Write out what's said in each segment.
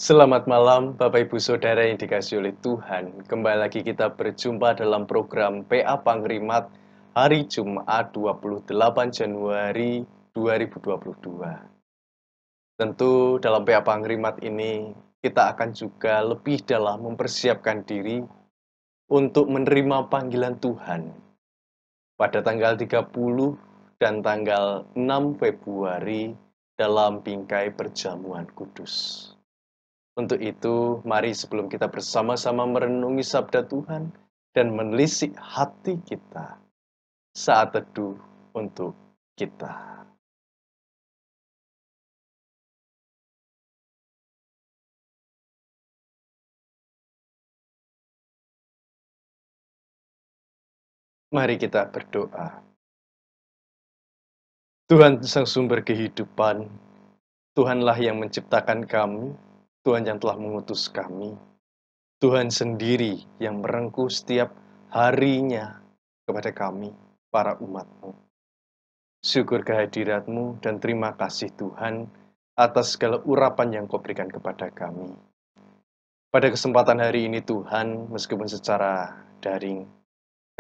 Selamat malam, Bapak Ibu Saudara yang dikasihi oleh Tuhan. Kembali lagi kita berjumpa dalam program PA Pangrimat hari Jumat 28 Januari 2022. Tentu dalam PA Pangrimat ini kita akan juga lebih dalam mempersiapkan diri untuk menerima panggilan Tuhan pada tanggal 30 dan tanggal 6 Februari dalam bingkai perjamuan kudus. Untuk itu, mari sebelum kita bersama-sama merenungi sabda Tuhan dan menelisik hati kita, saat teduh untuk kita. Mari kita berdoa. Tuhan sang sumber kehidupan, Tuhanlah yang menciptakan kami, Tuhan yang telah mengutus kami, Tuhan sendiri yang merengkuh setiap harinya kepada kami, para umat-Mu. Syukur kehadirat-Mu dan terima kasih Tuhan atas segala urapan yang Kau berikan kepada kami. Pada kesempatan hari ini Tuhan, meskipun secara daring,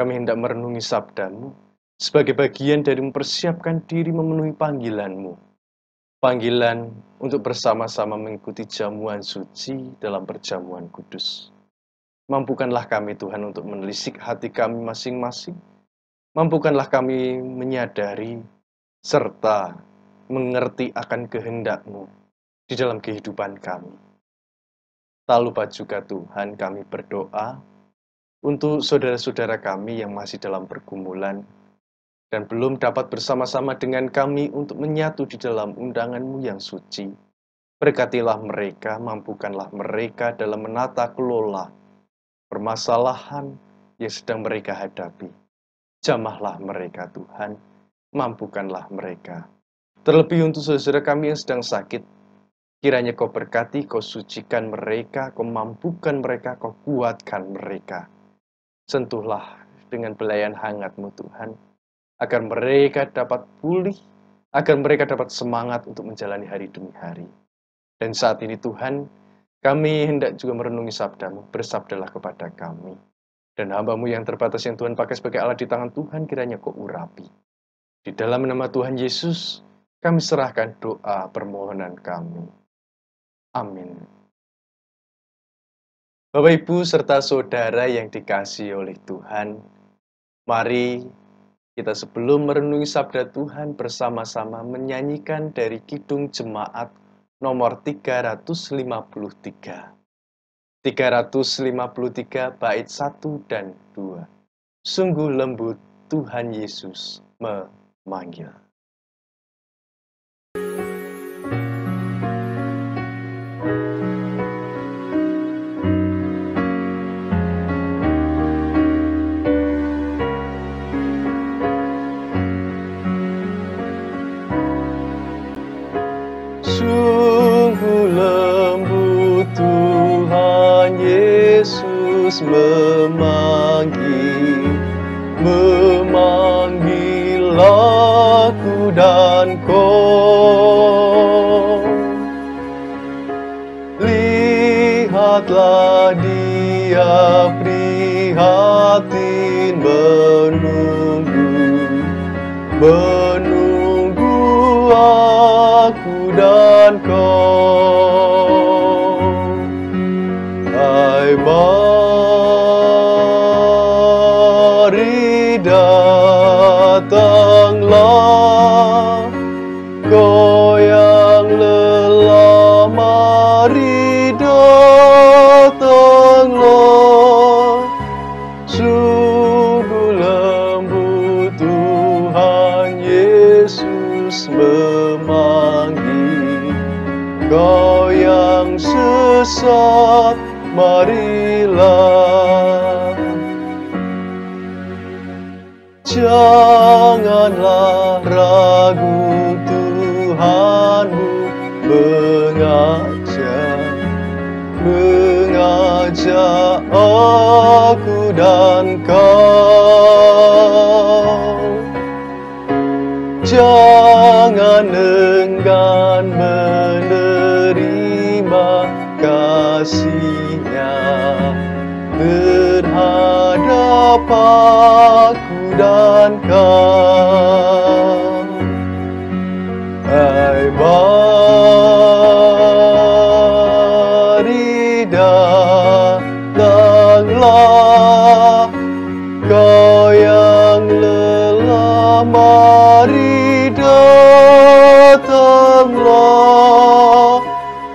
kami hendak merenungi sabda-Mu sebagai bagian dari mempersiapkan diri memenuhi panggilan-Mu. Panggilan untuk bersama-sama mengikuti jamuan suci dalam perjamuan kudus. Mampukanlah kami Tuhan untuk menelisik hati kami masing-masing. Mampukanlah kami menyadari serta mengerti akan kehendak-Mu di dalam kehidupan kami. Tak lupa juga Tuhan kami berdoa untuk saudara-saudara kami yang masih dalam pergumulan dan belum dapat bersama-sama dengan kami untuk menyatu di dalam undangan-Mu yang suci. Berkatilah mereka, mampukanlah mereka dalam menata kelola permasalahan yang sedang mereka hadapi. Jamahlah mereka Tuhan, mampukanlah mereka. Terlebih untuk saudara kami yang sedang sakit, kiranya Kau berkati, Kau sucikan mereka, Kau mampukan mereka, Kau kuatkan mereka. Sentuhlah dengan belayan hangat-Mu Tuhan, agar mereka dapat pulih, agar mereka dapat semangat untuk menjalani hari demi hari. Dan saat ini Tuhan, kami hendak juga merenungi sabda-Mu, bersabdalah kepada kami. Dan hamba-Mu yang terbatas yang Tuhan pakai sebagai alat di tangan Tuhan, kiranya Kau urapi. Di dalam nama Tuhan Yesus, kami serahkan doa permohonan kami. Amin. Bapak, Ibu, serta saudara yang dikasihi oleh Tuhan, mari kita sebelum merenungi sabda Tuhan bersama-sama menyanyikan dari Kidung Jemaat nomor 353. 353 bait 1 dan 2. Sungguh lembut Tuhan Yesus memanggil. Sungguh lembut Tuhan Yesus memanggil aku dan kau. Lihatlah Dia prihatin menunggu aku dan kau. Hai, mari datanglah, kau yang lelah, mari datanglah. Sungguh lembut Tuhan Yesus memanggil. Kau yang sesat, marilah. Janganlah ragu, Tuhanmu mengajak aku dan kau. Jangan enggan menerima Engkau. Hai mari datanglah, kau yang lelah, mari datanglah.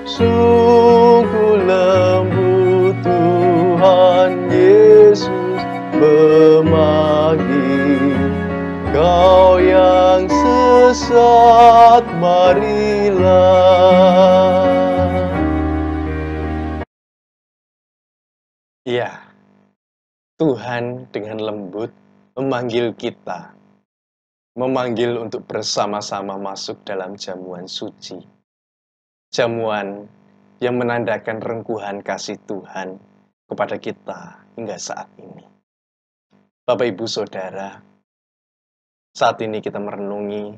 Sungguh lembut Tuhan Yesus memanggil, kau yang sesat, marilah. Ya, Tuhan dengan lembut memanggil kita, memanggil untuk bersama-sama masuk dalam jamuan suci. Jamuan yang menandakan rengkuhan kasih Tuhan kepada kita hingga saat ini. Bapak, Ibu, Saudara, saat ini kita merenungi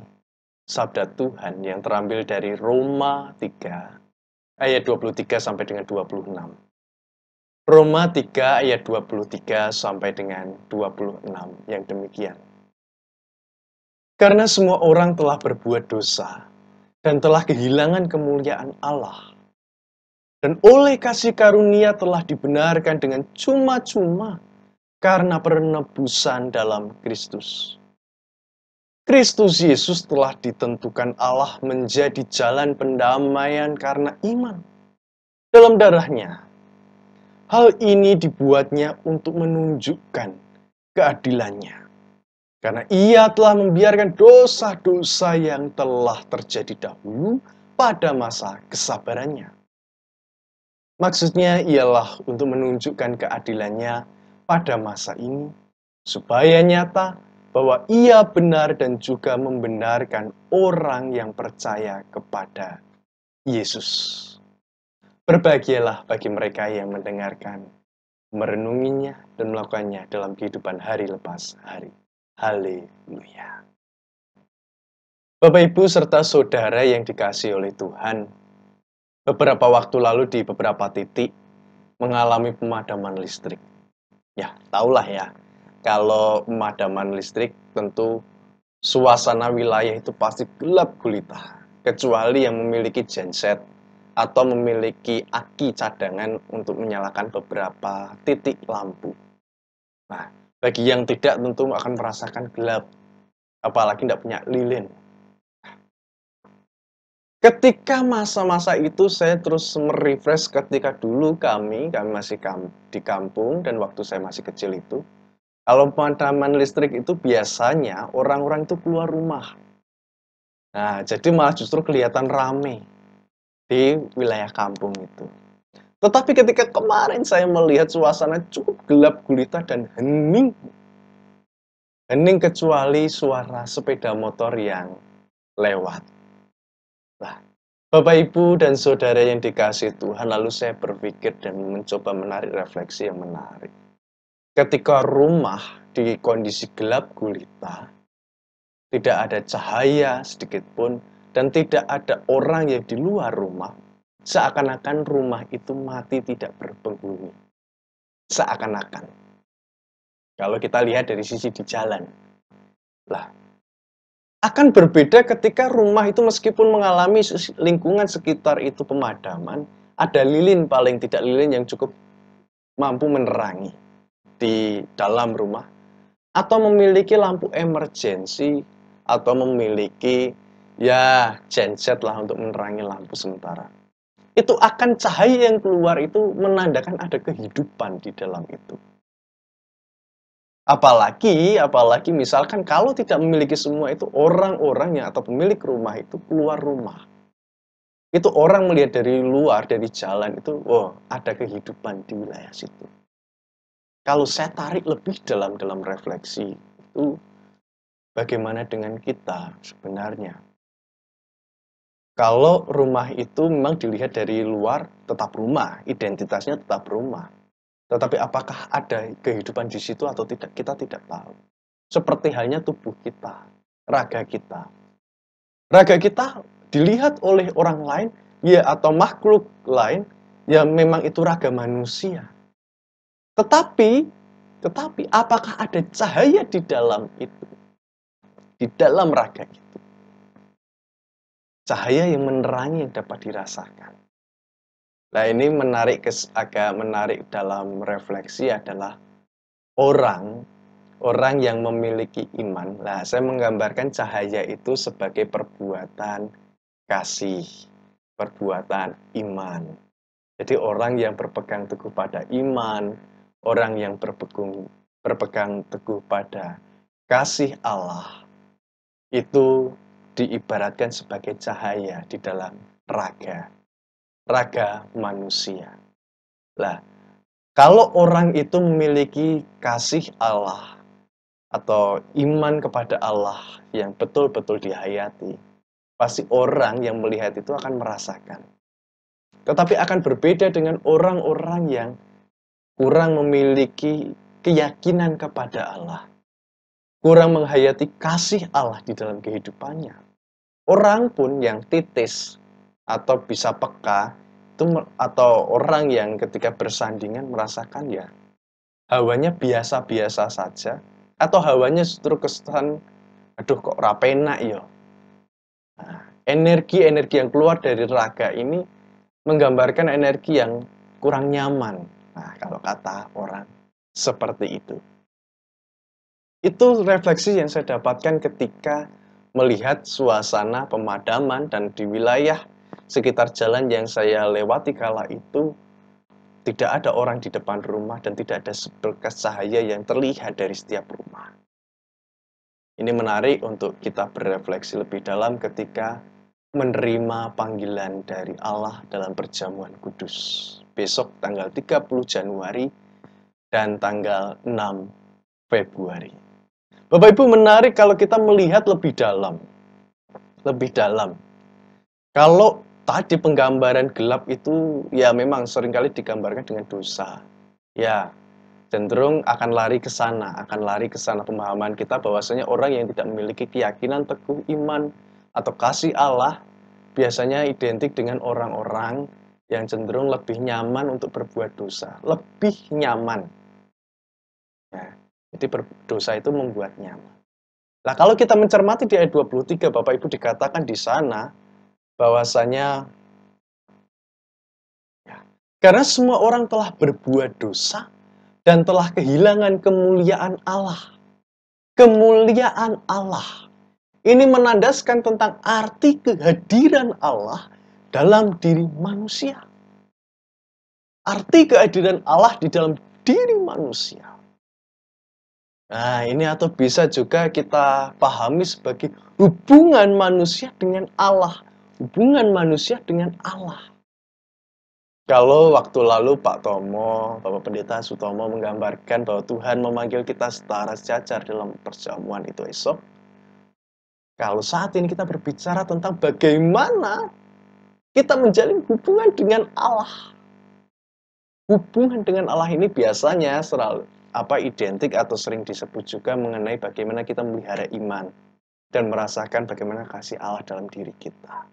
sabda Tuhan yang terambil dari Roma 3 ayat 23 sampai dengan 26. Roma 3 ayat 23 sampai dengan 26 yang demikian. Karena semua orang telah berbuat dosa dan telah kehilangan kemuliaan Allah, dan oleh kasih karunia telah dibenarkan dengan cuma-cuma karena penebusan dalam Kristus. Kristus Yesus telah ditentukan Allah menjadi jalan pendamaian karena iman dalam darahnya. Hal ini dibuatnya untuk menunjukkan keadilannya, karena ia telah membiarkan dosa-dosa yang telah terjadi dahulu pada masa kesabarannya. Maksudnya ialah untuk menunjukkan keadilannya pada masa ini, supaya nyata bahwa ia benar dan juga membenarkan orang yang percaya kepada Yesus. Berbahagialah bagi mereka yang mendengarkan, merenunginya, dan melakukannya dalam kehidupan hari lepas hari. Haleluya. Bapak, Ibu, serta saudara yang dikasihi oleh Tuhan, beberapa waktu lalu di beberapa titik mengalami pemadaman listrik. Ya, tahulah ya, kalau pemadaman listrik tentu suasana wilayah itu pasti gelap gulita, kecuali yang memiliki genset atau memiliki aki cadangan untuk menyalakan beberapa titik lampu. Nah, bagi yang tidak tentu akan merasakan gelap, apalagi tidak punya lilin. Ketika masa-masa itu saya terus merefresh ketika dulu kami masih di kampung dan waktu saya masih kecil itu, kalau pemadaman listrik itu biasanya orang-orang itu keluar rumah. Nah, jadi malah justru kelihatan rame di wilayah kampung itu. Tetapi ketika kemarin saya melihat suasana cukup gelap gulita dan hening. Hening kecuali suara sepeda motor yang lewat. Nah, Bapak, Ibu, dan Saudara yang dikasihi Tuhan, lalu saya berpikir dan mencoba menarik refleksi yang menarik. Ketika rumah di kondisi gelap gulita, tidak ada cahaya sedikit pun, dan tidak ada orang yang di luar rumah, seakan-akan rumah itu mati tidak berpenghuni. Seakan-akan. Kalau kita lihat dari sisi di jalan. Lah, akan berbeda ketika rumah itu meskipun mengalami lingkungan sekitar itu pemadaman, ada lilin, paling tidak lilin yang cukup mampu menerangi di dalam rumah, atau memiliki lampu emergensi, atau memiliki ya genset lah untuk menerangi lampu sementara. Itu akan cahaya yang keluar itu menandakan ada kehidupan di dalam itu. Apalagi misalkan kalau tidak memiliki semua itu, orang-orangnya atau pemilik rumah itu keluar rumah. Itu orang melihat dari luar, dari jalan itu, wah, ada kehidupan di wilayah situ. Kalau saya tarik lebih dalam refleksi itu, bagaimana dengan kita sebenarnya? Kalau rumah itu memang dilihat dari luar, tetap rumah, identitasnya tetap rumah. Tetapi apakah ada kehidupan di situ atau tidak, kita tidak tahu. Seperti halnya tubuh kita, raga kita. Raga kita dilihat oleh orang lain, ya atau makhluk lain, ya memang itu raga manusia. Tetapi apakah ada cahaya di dalam itu? di dalam raga itu. Cahaya yang menerangi yang dapat dirasakan. Nah, ini agak menarik dalam refleksi adalah orang yang memiliki iman. Nah, saya menggambarkan cahaya itu sebagai perbuatan kasih, perbuatan iman. Jadi orang yang berpegang teguh pada iman, orang yang berpegang teguh pada kasih Allah, itu diibaratkan sebagai cahaya di dalam raga manusia. Lah, kalau orang itu memiliki kasih Allah atau iman kepada Allah yang betul-betul dihayati, pasti orang yang melihat itu akan merasakan. Tetapi akan berbeda dengan orang-orang yang kurang memiliki keyakinan kepada Allah, kurang menghayati kasih Allah di dalam kehidupannya. Orang pun yang titis atau bisa peka, atau orang yang ketika bersandingan merasakan ya hawanya biasa-biasa saja, atau hawanya justru kesan, aduh kok rapenak ya. Nah, energi-energi yang keluar dari raga ini menggambarkan energi yang kurang nyaman. Nah, kalau kata orang seperti itu. Itu refleksi yang saya dapatkan ketika melihat suasana pemadaman dan di wilayah sekitar jalan yang saya lewati kala itu tidak ada orang di depan rumah dan tidak ada seberkas cahaya yang terlihat dari setiap rumah. Ini menarik untuk kita berefleksi lebih dalam ketika menerima panggilan dari Allah dalam perjamuan kudus. Besok tanggal 30 Januari dan tanggal 6 Februari. Bapak Ibu, menarik kalau kita melihat lebih dalam. Lebih dalam. Kalau tadi penggambaran gelap itu ya memang seringkali digambarkan dengan dosa. Ya, cenderung akan lari ke sana pemahaman kita bahwasanya orang yang tidak memiliki keyakinan teguh iman atau kasih Allah biasanya identik dengan orang-orang yang cenderung lebih nyaman untuk berbuat dosa, lebih nyaman. Ya, jadi berdosa itu membuat nyaman. Nah, kalau kita mencermati di ayat 23, Bapak Ibu dikatakan di sana bahwasanya ya, karena semua orang telah berbuat dosa dan telah kehilangan kemuliaan Allah. Kemuliaan Allah. Ini menandaskan tentang arti kehadiran Allah dalam diri manusia. Arti kehadiran Allah di dalam diri manusia. Nah, ini atau bisa juga kita pahami sebagai hubungan manusia dengan Allah. Hubungan manusia dengan Allah. Kalau waktu lalu Pak Tomo, Bapak Pendeta Sutomo menggambarkan bahwa Tuhan memanggil kita setara sejajar dalam perjamuan itu esok. Kalau saat ini kita berbicara tentang bagaimana kita menjalin hubungan dengan Allah. Hubungan dengan Allah ini biasanya selalu identik atau sering disebut juga mengenai bagaimana kita memelihara iman dan merasakan bagaimana kasih Allah dalam diri kita.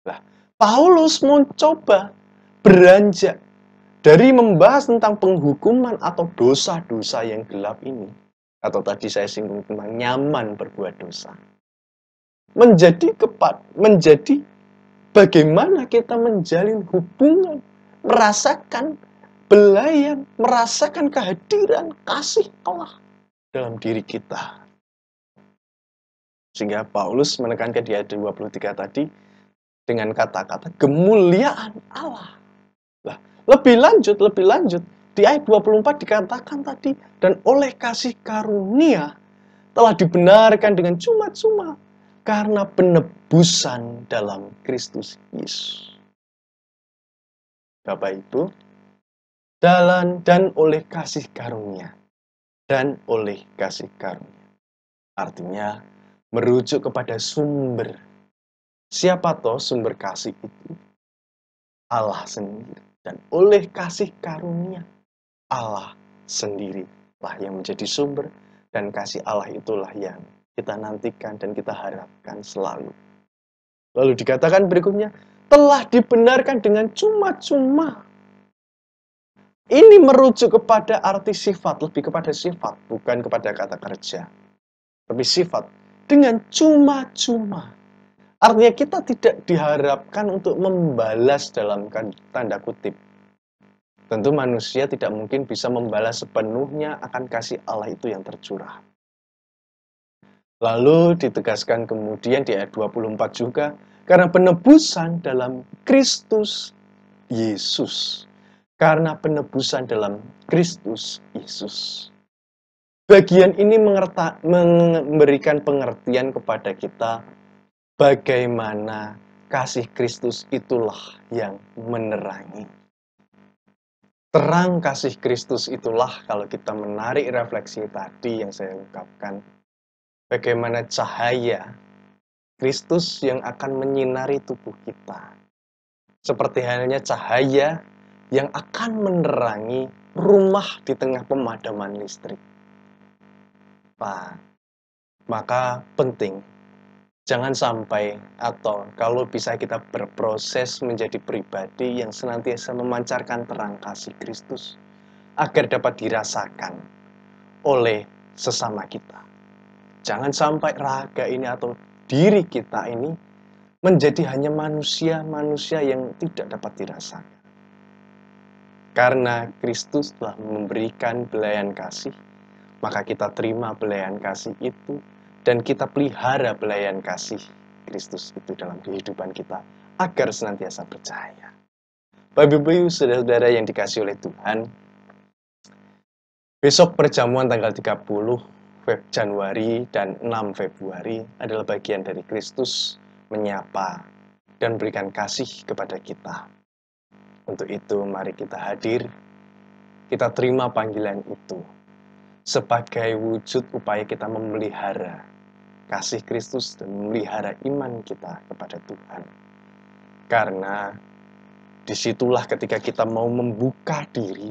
Nah, Paulus mencoba beranjak dari membahas tentang penghukuman atau dosa-dosa yang gelap ini, atau tadi saya singgung tentang nyaman berbuat dosa, menjadi bagaimana kita menjalin hubungan, merasakan belayan, merasakan kehadiran kasih Allah dalam diri kita. Sehingga Paulus menekankan di ayat 23 tadi dengan kata-kata kemuliaan Allah. Lah, lebih lanjut di ayat 24 dikatakan tadi, dan oleh kasih karunia telah dibenarkan dengan cuma-cuma karena penebusan dalam Kristus Yesus. Bapak Ibu, dan oleh kasih karunia. Dan oleh kasih karunia. Artinya, merujuk kepada sumber. Siapa toh sumber kasih itu? Allah sendiri. Dan oleh kasih karunia, Allah sendirilah yang menjadi sumber. Dan kasih Allah itulah yang kita nantikan dan kita harapkan selalu. Lalu dikatakan berikutnya, telah dibenarkan dengan cuma-cuma. Ini merujuk kepada arti sifat, lebih kepada sifat, bukan kepada kata kerja. Tapi sifat, dengan cuma-cuma. Artinya kita tidak diharapkan untuk membalas dalam tanda kutip. Tentu manusia tidak mungkin bisa membalas sepenuhnya akan kasih Allah itu yang tercurah. Lalu ditegaskan kemudian di ayat 24 juga, karena penebusan dalam Kristus Yesus. Karena penebusan dalam Kristus Yesus. Bagian ini memberikan pengertian kepada kita bagaimana kasih Kristus itulah yang menerangi. Terang kasih Kristus itulah kalau kita menarik refleksi tadi yang saya ungkapkan. Bagaimana cahaya Kristus yang akan menyinari tubuh kita. Seperti halnya cahaya yang akan menerangi rumah di tengah pemadaman listrik. Nah, maka penting, jangan sampai atau kalau bisa kita berproses menjadi pribadi yang senantiasa memancarkan terang kasih Kristus agar dapat dirasakan oleh sesama kita. Jangan sampai raga ini atau diri kita ini menjadi hanya manusia-manusia yang tidak dapat dirasakan. Karena Kristus telah memberikan belayan kasih, maka kita terima belayan kasih itu dan kita pelihara belayan kasih Kristus itu dalam kehidupan kita agar senantiasa percaya. Bapak Ibu, saudara-saudara yang dikasihi oleh Tuhan, besok perjamuan tanggal 30 Januari dan 6 Februari adalah bagian dari Kristus menyapa dan berikan kasih kepada kita. Untuk itu mari kita hadir, kita terima panggilan itu sebagai wujud upaya kita memelihara kasih Kristus dan memelihara iman kita kepada Tuhan. Karena disitulah ketika kita mau membuka diri,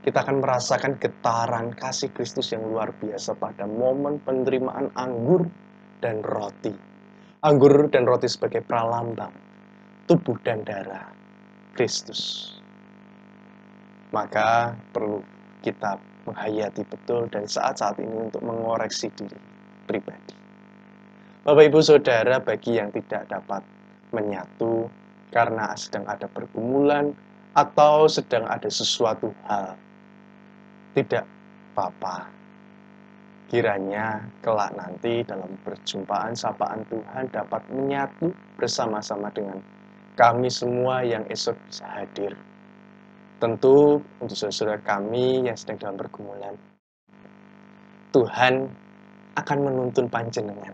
kita akan merasakan getaran kasih Kristus yang luar biasa pada momen penerimaan anggur dan roti. Anggur dan roti sebagai pralambang tubuh dan darah Kristus. Maka perlu kita menghayati betul dan saat-saat ini untuk mengoreksi diri pribadi. Bapak Ibu Saudara, bagi yang tidak dapat menyatu karena sedang ada pergumulan atau sedang ada sesuatu hal, tidak apa-apa. Kiranya kelak nanti dalam perjumpaan sapaan Tuhan dapat menyatu bersama-sama dengan kami semua yang esok bisa hadir. Tentu untuk saudara kami yang sedang dalam pergumulan, Tuhan akan menuntun panjenengan.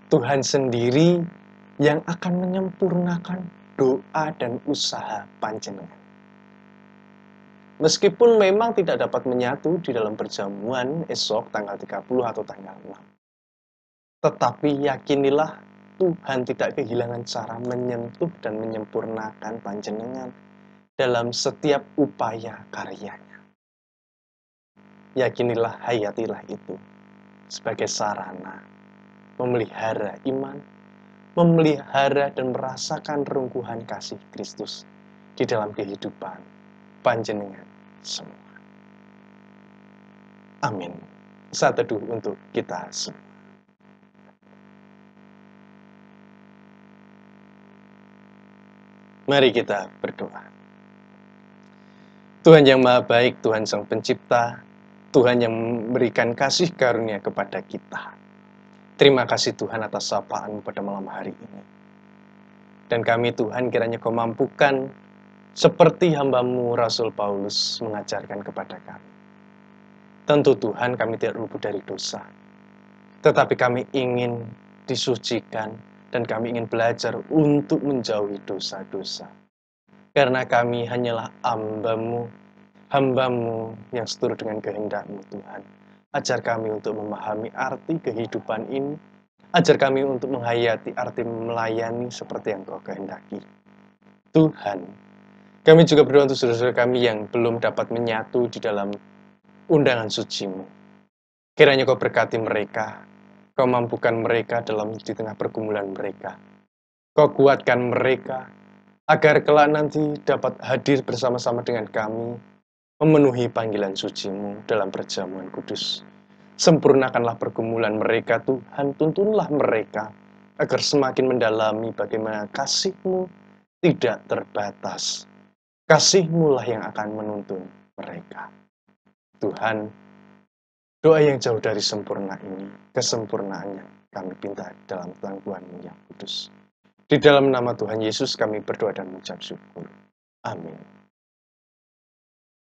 Tuhan sendiri yang akan menyempurnakan doa dan usaha panjenengan. Meskipun memang tidak dapat menyatu di dalam perjamuan esok tanggal 30 atau tanggal 6. Tetapi yakinilah Tuhan tidak kehilangan cara menyentuh dan menyempurnakan panjenengan dalam setiap upaya karyanya. Yakinilah, hayatilah itu sebagai sarana memelihara iman, memelihara dan merasakan rungkuhan kasih Kristus di dalam kehidupan panjenengan semua. Amin. Saat teduh untuk kita semua. Mari kita berdoa. Tuhan yang Maha Baik, Tuhan Sang Pencipta, Tuhan yang memberikan kasih karunia kepada kita. Terima kasih Tuhan atas sapaan-Mu pada malam hari ini. Dan kami Tuhan kiranya Kau mampukan seperti hamba-Mu Rasul Paulus mengajarkan kepada kami. Tentu Tuhan kami tidak luput dari dosa. Tetapi kami ingin disucikan dan kami ingin belajar untuk menjauhi dosa-dosa. Karena kami hanyalah hamba-Mu yang seturut dengan kehendak-Mu Tuhan. Ajar kami untuk memahami arti kehidupan ini. Ajar kami untuk menghayati arti melayani seperti yang Kau kehendaki. Tuhan, kami juga berdoa untuk saudara-saudara kami yang belum dapat menyatu di dalam undangan suci-Mu. Kiranya Kau berkati mereka, Kau mampukan mereka di tengah pergumulan mereka. Kau kuatkan mereka, agar kelak nanti dapat hadir bersama-sama dengan kami, memenuhi panggilan suci-Mu dalam perjamuan kudus. Sempurnakanlah pergumulan mereka Tuhan, tuntunlah mereka agar semakin mendalami bagaimana kasih-Mu tidak terbatas. Kasih-Mu lah yang akan menuntun mereka. Tuhan, doa yang jauh dari sempurna ini, kesempurnaannya kami pinta dalam tangguhan-Mu yang kudus. Di dalam nama Tuhan Yesus kami berdoa dan mengucap syukur. Amin.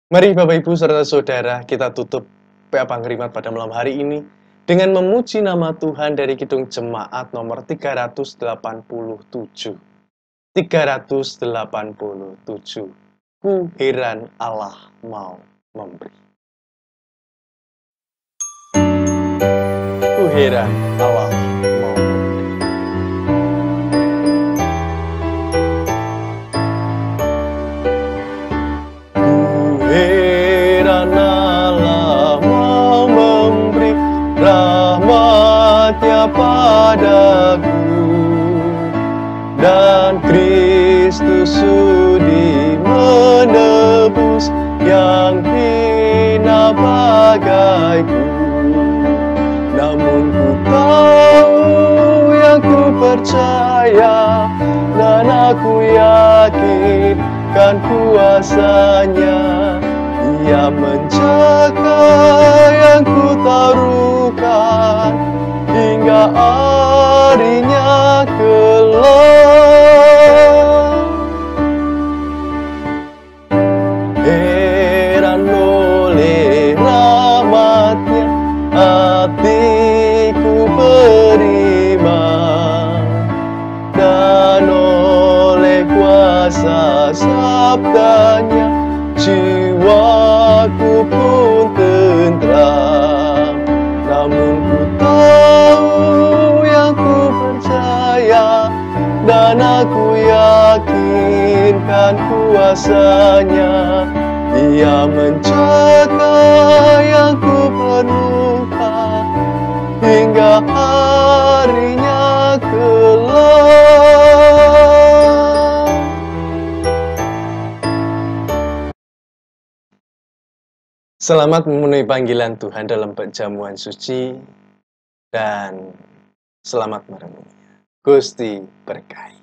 Mari Bapak Ibu serta Saudara kita tutup PA Pangrimat pada malam hari ini dengan memuji nama Tuhan dari Kidung Jemaat nomor 387. 387. Ku heran Allah mau memberi. Ku heran Allah mau memberi. Ku heran Allah mau memberi rahmat-Nya padaku, dan Kristus sudi menebus yang hina bagaiku. Namun ku tahu, yang ku percaya, dan aku yakin kan kuasa-Nya. Ia menjaga yang ku taruhkan hingga harinya kelak. Heran oleh rahmat-Nya hatiku beriman, dan oleh kuasa sabda-Nya jiwaku pun tentram. Namun ku tahu, yang ku percaya, dan aku yakinkan kuasa-Nya. Ia menjaga yang ku perlukan hingga harinya kelak. Selamat memenuhi panggilan Tuhan dalam perjamuan suci, dan selamat merenung. Gusti berkahi.